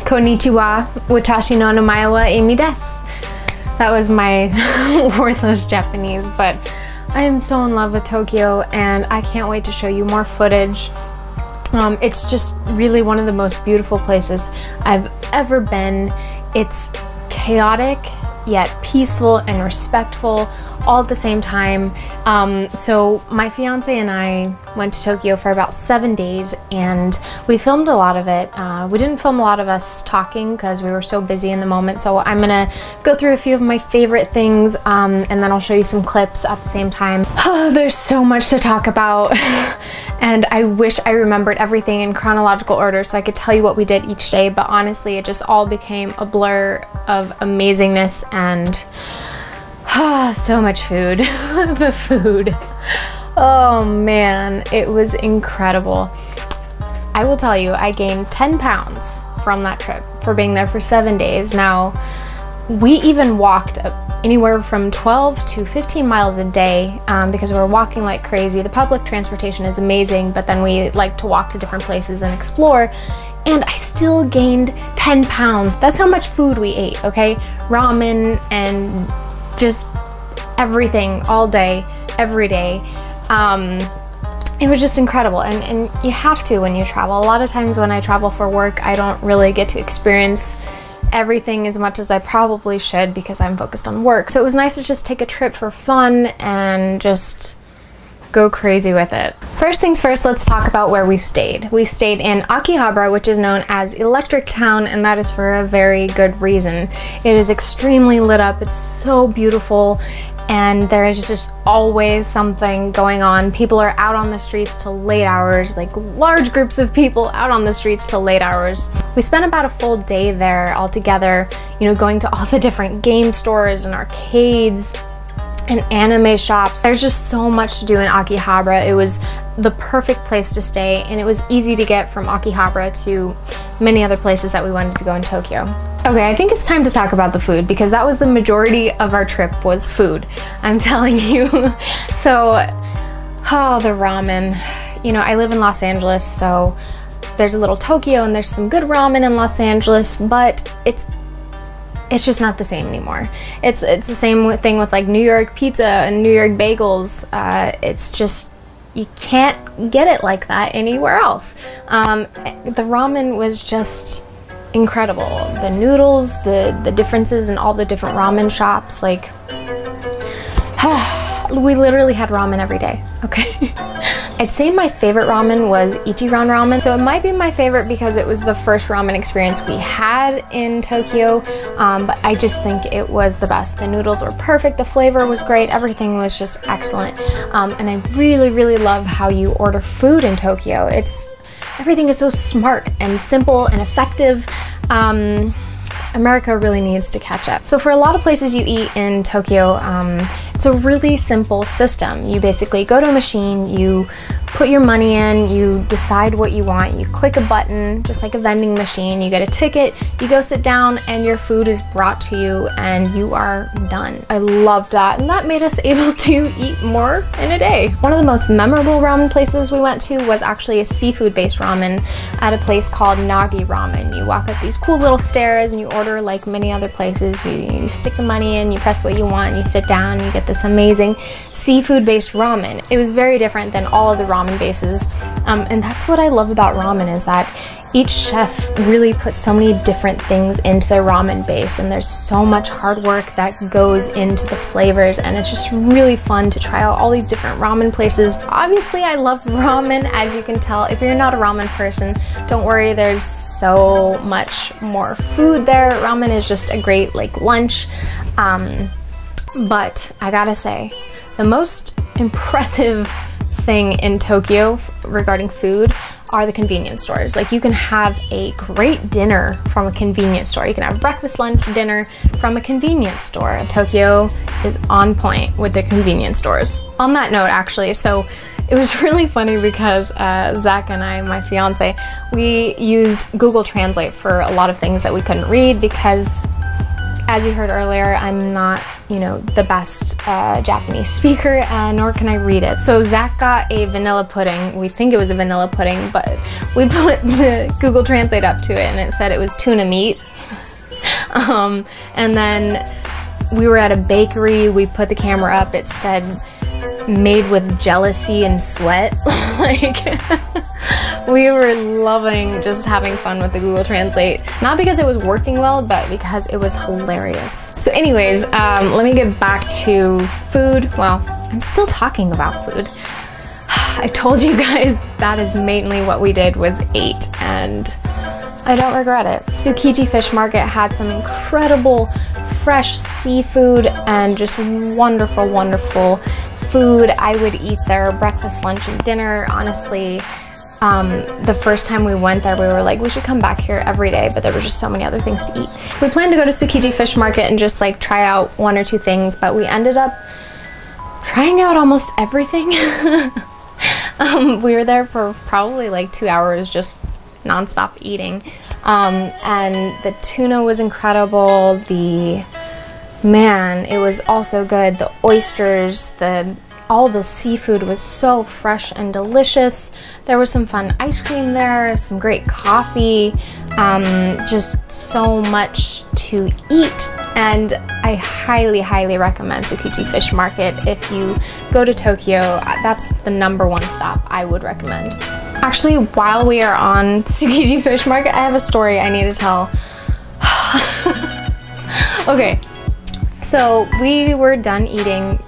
Konnichiwa, watashi no namae wa Amy desu. That was my worthless Japanese, but I am so in love with Tokyo and I can't wait to show you more footage. It's just really one of the most beautiful places I've ever been. It's chaotic, yet peaceful and respectful all at the same time. So my fiance and I went to Tokyo for about 7 days and we filmed a lot of it. We didn't film a lot of us talking because we were so busy in the moment, so I'm gonna go through a few of my favorite things and then I'll show you some clips at the same time. There's so much to talk about and I wish I remembered everything in chronological order so I could tell you what we did each day, but honestly it just all became a blur of amazingness and so much food. The food. Oh man, it was incredible. I will tell you, I gained 10 pounds from that trip for being there for 7 days. Now, we even walked anywhere from 12 to 15 miles a day because we were walking like crazy. The public transportation is amazing, but then we like to walk to different places and explore. And I still gained 10 pounds. That's how much food we ate, okay? Ramen and just everything all day, every day. It was just incredible, and you have to when you travel. A lot of times when I travel for work, I don't really get to experience everything as much as I probably should because I'm focused on work. So it was nice to just take a trip for fun and just go crazy with it. First things first, let's talk about where we stayed. We stayed in Akihabara, which is known as Electric Town, and that is for a very good reason. It is extremely lit up, it's so beautiful, and there is just always something going on. People are out on the streets till late hours, like large groups of people out on the streets till late hours. We spent about a full day there all together, you know, going to all the different game stores and arcades and anime shops. There's just so much to do in Akihabara. It was the perfect place to stay, and it was easy to get from Akihabara to many other places that we wanted to go in Tokyo. Okay, I think it's time to talk about the food because that was the majority of our trip was food. I'm telling you. So, the ramen. You know, I live in Los Angeles, so there's a little Tokyo and there's some good ramen in Los Angeles, but it's just not the same anymore. It's the same thing with like New York pizza and New York bagels. It's just, you can't get it like that anywhere else. The ramen was just incredible. The noodles, the differences in all the different ramen shops, like, we literally had ramen every day, okay? I'd say my favorite ramen was Ichiran ramen. So it might be my favorite because it was the first ramen experience we had in Tokyo, but I just think it was the best. The noodles were perfect, the flavor was great, everything was just excellent. And I really, really love how you order food in Tokyo. Everything is so smart and simple and effective. America really needs to catch up. So for a lot of places you eat in Tokyo, it's a really simple system. You basically go to a machine, you put your money in, you decide what you want, you click a button, just like a vending machine, you get a ticket, you go sit down, and your food is brought to you and you are done. I loved that, and that made us able to eat more in a day. One of the most memorable ramen places we went to was actually a seafood-based ramen at a place called Nagi Ramen. You walk up these cool little stairs and you order like many other places. You stick the money in, you press what you want, and you sit down and you get this amazing seafood-based ramen. It was very different than all of the ramen bases, and that's what I love about ramen, is that each chef really puts so many different things into their ramen base, and there's so much hard work that goes into the flavors, and it's just really fun to try out all these different ramen places. Obviously, I love ramen, as you can tell. If you're not a ramen person, don't worry, there's so much more food there. Ramen is just a great like lunch, but I gotta say, the most impressive thing in Tokyo regarding food are the convenience stores. Like, you can have a great dinner from a convenience store. You can have breakfast, lunch, dinner from a convenience store. Tokyo is on point with the convenience stores. On that note, actually, so it was really funny because Zach and I, my fiance, we used Google Translate for a lot of things that we couldn't read because, as you heard earlier, I'm not you know, the best Japanese speaker, nor can I read it. So Zach got a vanilla pudding. We think it was a vanilla pudding, but we put the Google Translate up to it and it said it was tuna meat. And then we were at a bakery, we put the camera up, it said made with jealousy and sweat. Like, we were loving just having fun with the Google Translate. Not because it was working well, but because it was hilarious. So anyways, let me get back to food. Well, I'm still talking about food. I told you guys that is mainly what we did, was ate, and I don't regret it. Tsukiji Fish Market had some incredible fresh seafood and just wonderful, wonderful food. I would eat there breakfast, lunch, and dinner. Honestly, the first time we went there, we were like, we should come back here every day, but there were just so many other things to eat. We planned to go to Tsukiji Fish Market and just like try out 1 or 2 things, but we ended up trying out almost everything. We were there for probably like 2 hours just non-stop eating, and the tuna was incredible. It was also good. The oysters, all the seafood was so fresh and delicious. There was some fun ice cream there, some great coffee, just so much to eat. And I highly, highly recommend Tsukiji Fish Market. If you go to Tokyo, that's the #1 stop I would recommend. Actually, while we are on Tsukiji Fish Market, I have a story I need to tell. Okay, so we were done eating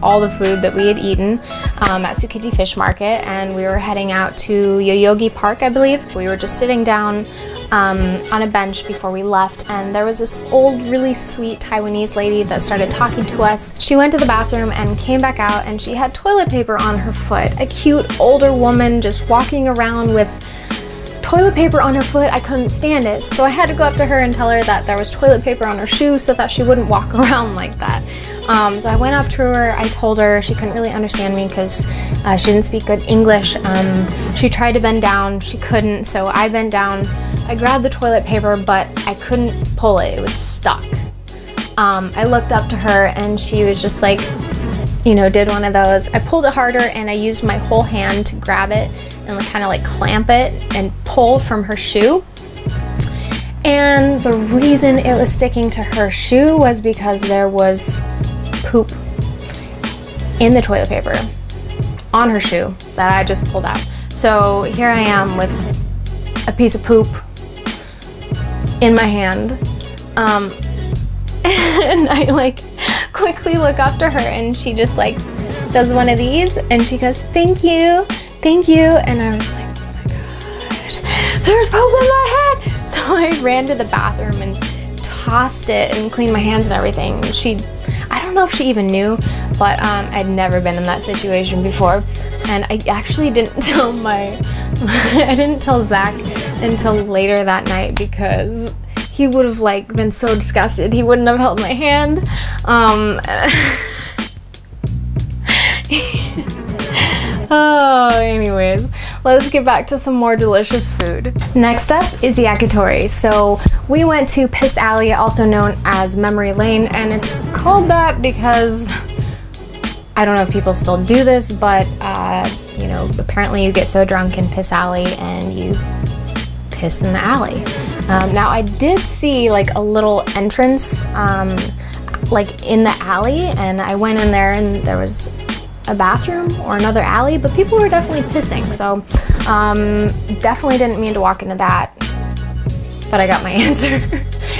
all the food that we had eaten at Tsukiji Fish Market, and we were heading out to Yoyogi Park, I believe. We were just sitting down on a bench before we left, and there was this old, really sweet Taiwanese lady that started talking to us. She went to the bathroom and came back out, and she had toilet paper on her foot. A cute older woman just walking around with toilet paper on her foot. I couldn't stand it, so I had to go up to her and tell her that there was toilet paper on her shoe so that she wouldn't walk around like that. So I went up to her, I told her. She couldn't really understand me because she didn't speak good English. She tried to bend down, she couldn't, so I bent down. I grabbed the toilet paper, but I couldn't pull it, it was stuck. I looked up to her and she was just like, you know, did one of those. I pulled it harder and I used my whole hand to grab it and kind of like clamp it and pull from her shoe. And the reason it was sticking to her shoe was because there was poop in the toilet paper on her shoe that I just pulled out. So here I am with a piece of poop in my hand, and I like quickly look up to her and she just like does one of these and she goes, thank you, and I was like, oh my god, there's poop in my head. So I ran to the bathroom and tossed it and cleaned my hands and everything. I don't know if she even knew, but I'd never been in that situation before, and I actually didn't tell I didn't tell Zach until later that night because he would have like been so disgusted. He wouldn't have held my hand. Oh, anyways, let's get back to some more delicious food. Next up is Yakitori. So we went to Piss Alley, also known as Memory Lane, and it's called that because I don't know if people still do this, but you know, apparently you get so drunk in Piss Alley and you piss in the alley. Now I did see like a little entrance like in the alley, and I went in there and there was a bathroom or another alley, but people were definitely pissing, so definitely didn't mean to walk into that, but I got my answer.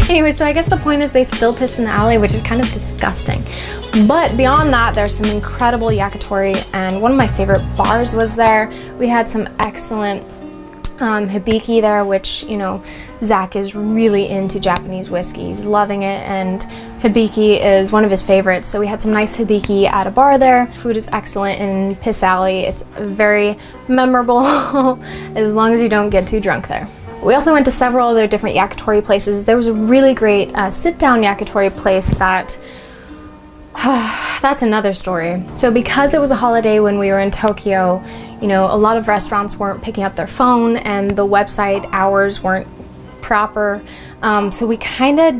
Anyway, so I guess the point is they still piss in the alley, which is kind of disgusting. But beyond that, there's some incredible yakitori, and one of my favorite bars was there. We had some excellent Hibiki there, which, you know, Zach is really into Japanese whiskey. He's loving it, and Hibiki is one of his favorites. So we had some nice Hibiki at a bar there. Food is excellent in Piss Alley. It's very memorable as long as you don't get too drunk there. We also went to several other different yakitori places. There was a really great sit-down yakitori place that that's another story. So because it was a holiday when we were in Tokyo, you know, a lot of restaurants weren't picking up their phone and the website hours weren't proper. So we kind of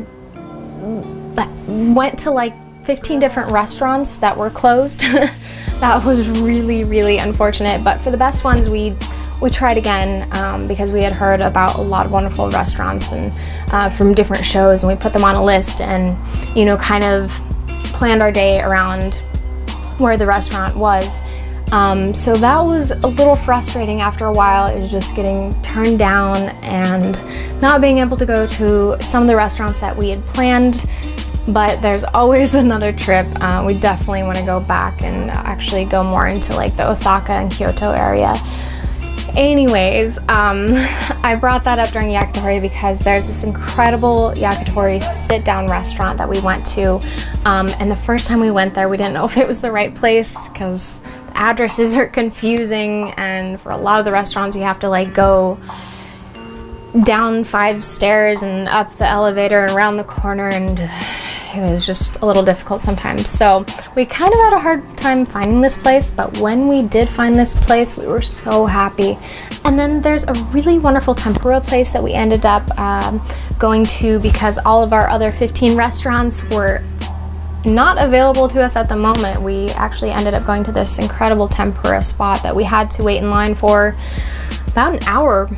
went to like 15 different restaurants that were closed. That was really, really unfortunate, but for the best ones, we tried again because we had heard about a lot of wonderful restaurants and from different shows, and we put them on a list and, you know, kind of planned our day around where the restaurant was. So that was a little frustrating after a while, is just getting turned down and not being able to go to some of the restaurants that we had planned, but there's always another trip. We definitely want to go back and actually go more into like the Osaka and Kyoto area. Anyways, I brought that up during Yakitori because there's this incredible Yakitori sit-down restaurant that we went to, and the first time we went there, we didn't know if it was the right place because the addresses are confusing, and for a lot of the restaurants you have to like go down 5 stairs and up the elevator and around the corner, and it was just a little difficult sometimes. So we kind of had a hard time finding this place, but when we did find this place, we were so happy. And then there's a really wonderful tempura place that we ended up going to because all of our other 15 restaurants were not available to us at the moment. We actually ended up going to this incredible tempura spot that we had to wait in line for about an hour.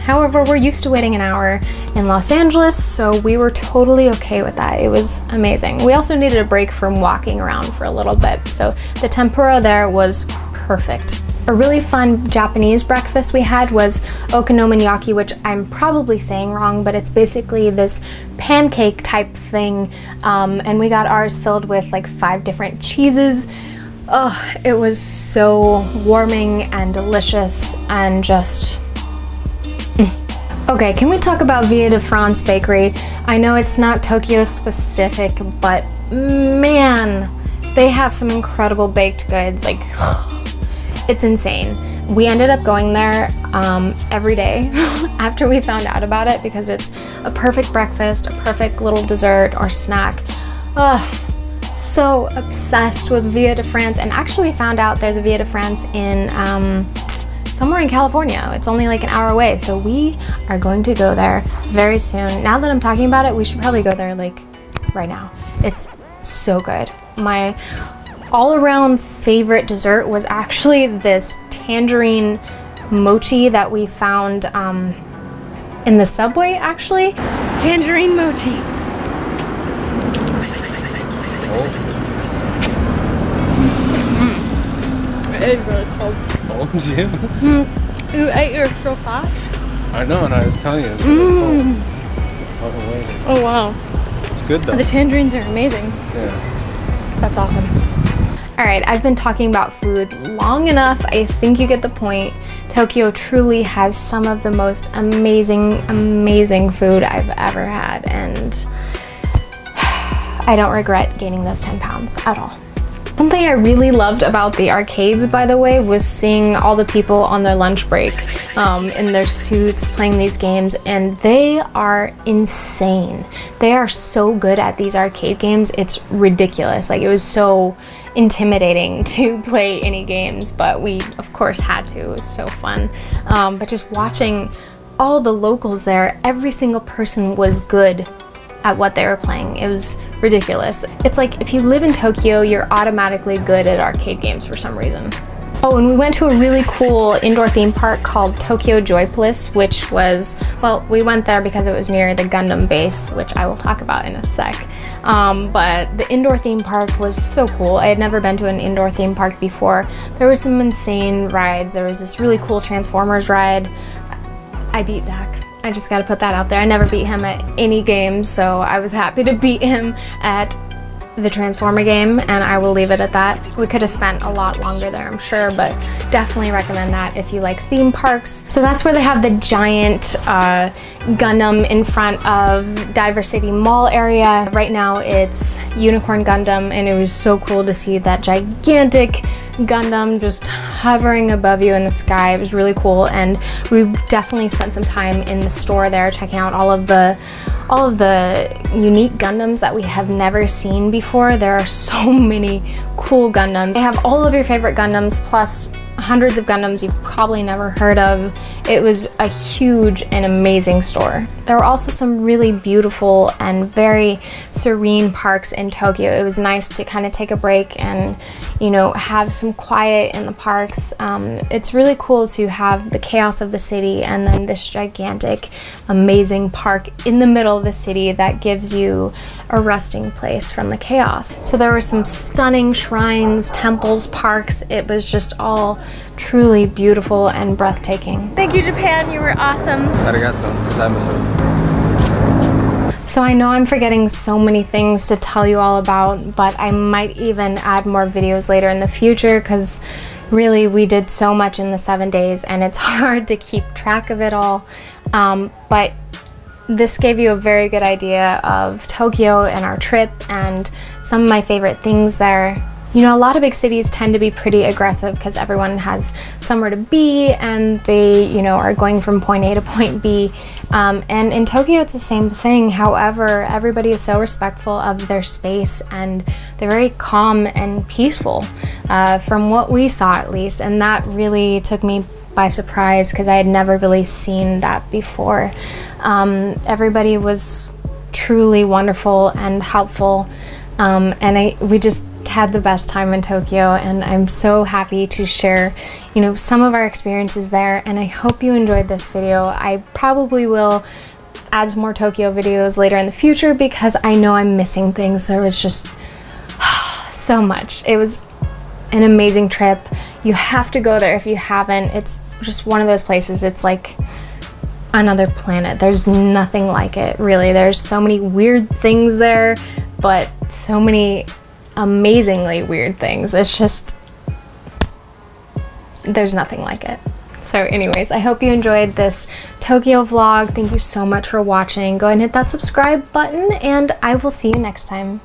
However, we're used to waiting an hour in Los Angeles, so we were totally okay with that. It was amazing. We also needed a break from walking around for a little bit, so the tempura there was perfect. A really fun Japanese breakfast we had was okonomiyaki, which I'm probably saying wrong, but it's basically this pancake type thing, and we got ours filled with like 5 different cheeses. Oh, it was so warming and delicious and just... Okay, can we talk about Via de France Bakery? I know it's not Tokyo specific, but man, they have some incredible baked goods. Like, it's insane. We ended up going there every day after we found out about it because it's a perfect breakfast, a perfect little dessert or snack. So obsessed with Via de France, and actually we found out there's a Via de France in somewhere in California. It's only like an hour away, so we are going to go there very soon. Now that I'm talking about it, we should probably go there like right now. It's so good. My all-around favorite dessert was actually this tangerine mochi that we found in the subway, actually. Tangerine mochi. It is really cold. Told you. You ate yours so fast. I know, and I was telling you it's really cold. Oh wow. It's good though. The tangerines are amazing. Yeah. That's awesome. Alright, I've been talking about food long enough. I think you get the point. Tokyo truly has some of the most amazing, amazing food I've ever had, and I don't regret gaining those 10 pounds at all. Something I really loved about the arcades, by the way, was seeing all the people on their lunch break in their suits playing these games, and they are insane. They are so good at these arcade games, it's ridiculous. Like, it was so intimidating to play any games, but we of course had to. It was so fun. But just watching all the locals there, every single person was good at what they were playing. It was ridiculous. It's like if you live in Tokyo, you're automatically good at arcade games for some reason. Oh, and we went to a really cool indoor theme park called Tokyo Joypolis, which was, well, we went there because it was near the Gundam base, which I will talk about in a sec. But the indoor theme park was so cool. I had never been to an indoor theme park before. There were some insane rides. There was this really cool Transformers ride. I beat Zach. I just gotta put that out there. I never beat him at any game, so I was happy to beat him at the Transformer game, and I will leave it at that. We could have spent a lot longer there, I'm sure, but definitely recommend that if you like theme parks. So that's where they have the giant Gundam in front of Diver City Mall area. Right now it's Unicorn Gundam, and it was so cool to see that gigantic Gundam just hovering above you in the sky. It was really cool, and we definitely spent some time in the store there checking out all of the unique Gundams that we have never seen before. There are so many cool Gundams. They have all of your favorite Gundams plus hundreds of Gundams you've probably never heard of. It was a huge and amazing store. There were also some really beautiful and very serene parks in Tokyo. It was nice to kind of take a break and, you know, have some quiet in the parks. It's really cool to have the chaos of the city and then this gigantic, amazing park in the middle of the city that gives you a resting place from the chaos. So there were some stunning shrines, temples, parks. It was just all truly beautiful and breathtaking. Thank you, Japan. You were awesome. Arigato. So I know I'm forgetting so many things to tell you all about, but I might even add more videos later in the future because really we did so much in the 7 days and it's hard to keep track of it all. But this gave you a very good idea of Tokyo and our trip and some of my favorite things there. You know, a lot of big cities tend to be pretty aggressive because everyone has somewhere to be and they, you know, are going from point A to point B. And in Tokyo, it's the same thing. However, everybody is so respectful of their space and they're very calm and peaceful, from what we saw at least. And that really took me by surprise because I had never really seen that before. Everybody was truly wonderful and helpful. And we just had the best time in Tokyo, and I'm so happy to share, you know, some of our experiences there, and I hope you enjoyed this video. I probably will add some more Tokyo videos later in the future because I know I'm missing things. There was just so much. It was an amazing trip. You have to go there if you haven't. It's just one of those places. It's like another planet. There's nothing like it, really. There's so many weird things there, but so many amazingly weird things. It's just, there's nothing like it. So anyways, I hope you enjoyed this Tokyo vlog. Thank you so much for watching. Go ahead and hit that subscribe button and I will see you next time.